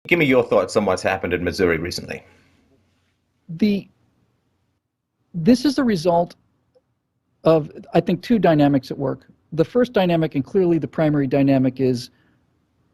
Give me your thoughts on what's happened in Missouri recently. The This is the result of, I think, two dynamics at work. The first dynamic, and clearly the primary dynamic, is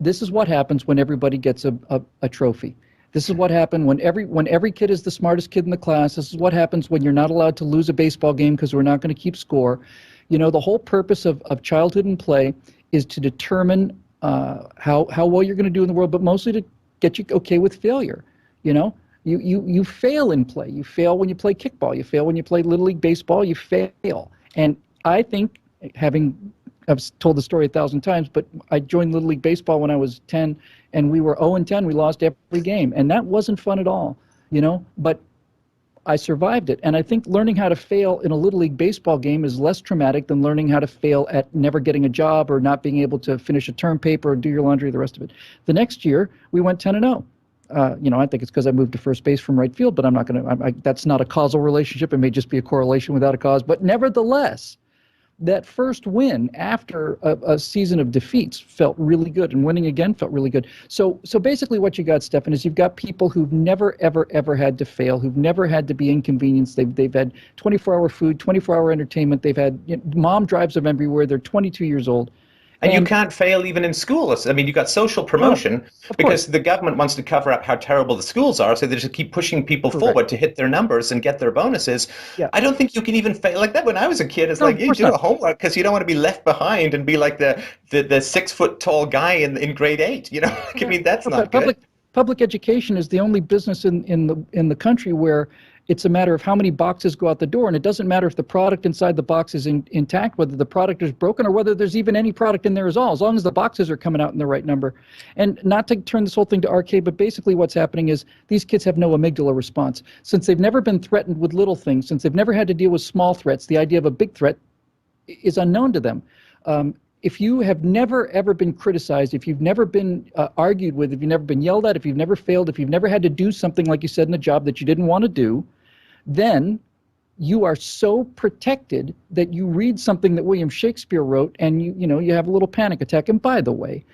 this is what happens when everybody gets a trophy. This is what happened when every kid is the smartest kid in the class. This is what happens when you're not allowed to lose a baseball game because we're not going to keep score. You know, the whole purpose of childhood and play is to determine how well you're going to do in the world, but mostly to get you okay with failure. You know, you fail in play. You fail when you play kickball. You fail when you play Little League baseball. You fail. And I think, I've told the story 1,000 times, but I joined Little League baseball when I was 10, and we were 0-10. We lost every game, and that wasn't fun at all, you know. But I survived it, and I think learning how to fail in a Little League baseball game is less traumatic than learning how to fail at never getting a job or not being able to finish a term paper or do your laundry, the rest of it. The next year, we went 10-0. You know, I think it's because I moved to first base from right field, but I'm not going to. That's not a causal relationship. It may just be a correlation without a cause. But nevertheless, that first win after a season of defeats felt really good, and winning again felt really good. So basically what you got, Stefan, is you've got people who've never, ever, ever had to fail, who've never had to be inconvenienced. They've had 24-hour food, 24-hour entertainment. They've had, you know, mom drives them everywhere. They're 22 years old. And you can't fail even in schools. I mean, you've got social promotion because the government wants to cover up how terrible the schools are, so they just keep pushing people forward to hit their numbers and get their bonuses. Yeah. I don't think you can even fail like that. When I was a kid, it's like you do a homework because you don't want to be left behind and be like the 6 foot tall guy in grade 8. You know, I mean, that's not good. Public education is the only business in the country where it's a matter of how many boxes go out the door, and it doesn't matter if the product inside the box is intact, whether the product is broken, or whether there's even any product in there at all, as long as the boxes are coming out in the right number. And not to turn this whole thing to arcade, but basically what's happening is these kids have no amygdala response. Since they've never been threatened with little things, since they've never had to deal with small threats, the idea of a big threat is unknown to them. If you have never, ever been criticized, if you've never been argued with, if you've never been yelled at, if you've never failed, if you've never had to do something, like you said, in a job that you didn't want to do, then you are so protected that you read something that William Shakespeare wrote and you have a little panic attack. And by the way,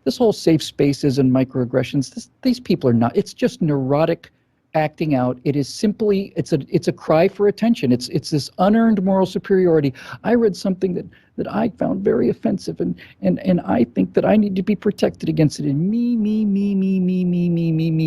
this whole safe spaces and microaggressions, these people are not, it's just neurotic acting out. It is simply, it's a cry for attention. It's this unearned moral superiority. I read something that I found very offensive, and I think that I need to be protected against it. And me.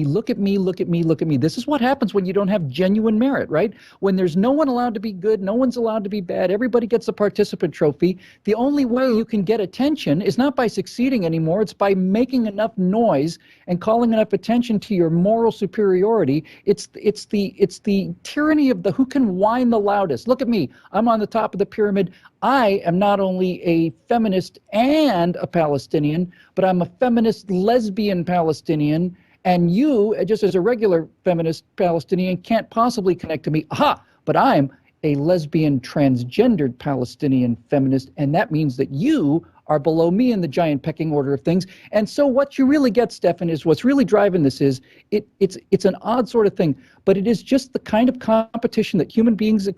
Look at me. This is what happens when you don't have genuine merit, right? When there's no one allowed to be good, no one's allowed to be bad, everybody gets a participant trophy. The only way you can get attention is not by succeeding anymore. It's by making enough noise and calling enough attention to your moral superiority. It's the tyranny of the who can whine the loudest. Look at me. I'm on the top of the pyramid. I am not only a feminist and a Palestinian, but I'm a feminist lesbian Palestinian, and you, just as a regular feminist Palestinian, can't possibly connect to me. Aha! But I'm a lesbian transgendered Palestinian feminist, and that means that you are below me in the giant pecking order of things. And so what you really get, Stefan, is what's really driving this is it's an odd sort of thing, but it is just the kind of competition that human beings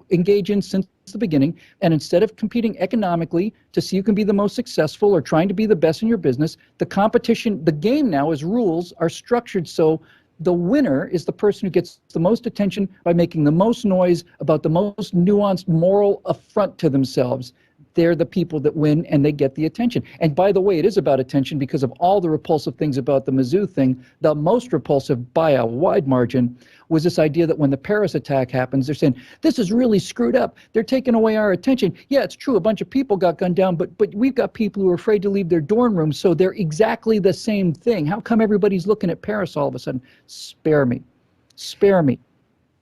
engage in since the beginning. And instead of competing economically to see who can be the most successful or trying to be the best in your business, the competition, the game now, as rules are structured so the winner is the person who gets the most attention by making the most noise about the most nuanced moral affront to themselves. They're the people that win, and they get the attention. And by the way, it is about attention because of all the repulsive things about the Mizzou thing. The most repulsive, by a wide margin, was this idea that when the Paris attack happens, they're saying, this is really screwed up. They're taking away our attention. Yeah, it's true. A bunch of people got gunned down, but we've got people who are afraid to leave their dorm rooms, so they're exactly the same thing. How come everybody's looking at Paris all of a sudden? Spare me. Spare me.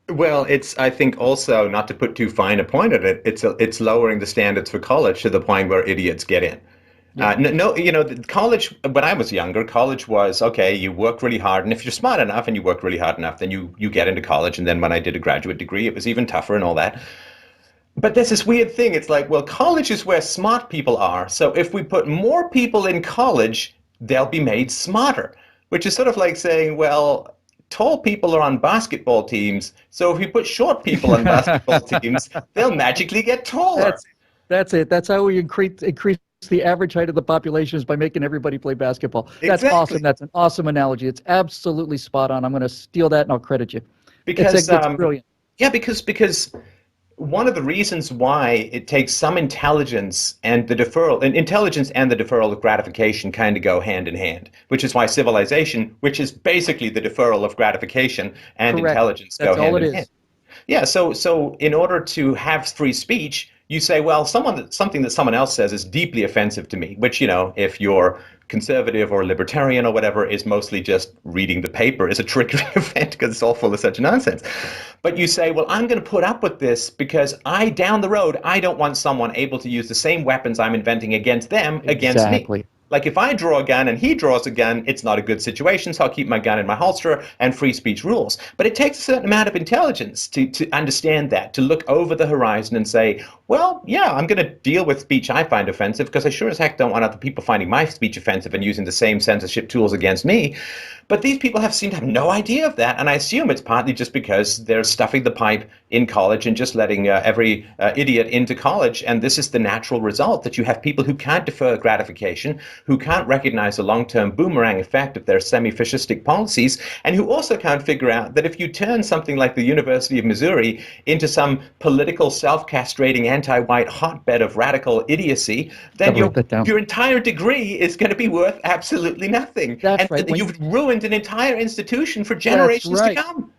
Well, it's, I think, also, not to put too fine a point at it, it's lowering the standards for college to the point where idiots get in. Yeah. College, when I was younger, college was, okay, you work really hard, and if you're smart enough and you work really hard enough, then you get into college. And then when I did a graduate degree, it was even tougher and all that. But there's this weird thing. It's like, well, college is where smart people are. So if we put more people in college, they'll be made smarter, which is sort of like saying, well, tall people are on basketball teams, so if you put short people on basketball teams, they'll magically get taller. That's it. That's how we increase the average height of the population is by making everybody play basketball. That's Exactly. awesome. That's an awesome analogy. It's absolutely spot on. I'm going to steal that and I'll credit you. Because It's brilliant. yeah, because one of the reasons why it takes some intelligence and the deferral, and intelligence and the deferral of gratification kind of go hand in hand, which is why civilization, which is basically the deferral of gratification and Correct. intelligence, go That's all hand it in hand. is. Yeah, so in order to have free speech, you say, well, something that someone else says is deeply offensive to me, which, if you're conservative or libertarian or whatever, is mostly just reading the paper is a triggering event because it's all full of such nonsense. But you say, well, I'm going to put up with this because down the road, I don't want someone able to use the same weapons I'm inventing against them against me. Exactly. Like if I draw a gun and he draws a gun, it's not a good situation, so I'll keep my gun in my holster and free speech rules. But it takes a certain amount of intelligence to understand that, to look over the horizon and say, well, yeah, I'm going to deal with speech I find offensive because I sure as heck don't want other people finding my speech offensive and using the same censorship tools against me. But these people seem to have no idea of that, and I assume it's partly just because they're stuffing the pipe in college and just letting every idiot into college. And this is the natural result, that you have people who can't defer gratification, who can't recognize the long-term boomerang effect of their semi-fascistic policies, and who also can't figure out that if you turn something like the University of Missouri into some political self-castrating anti-white hotbed of radical idiocy, then Gotta write that down. your entire degree is going to be worth absolutely nothing. That's And right. you've ruined an entire institution for That's generations to right. come.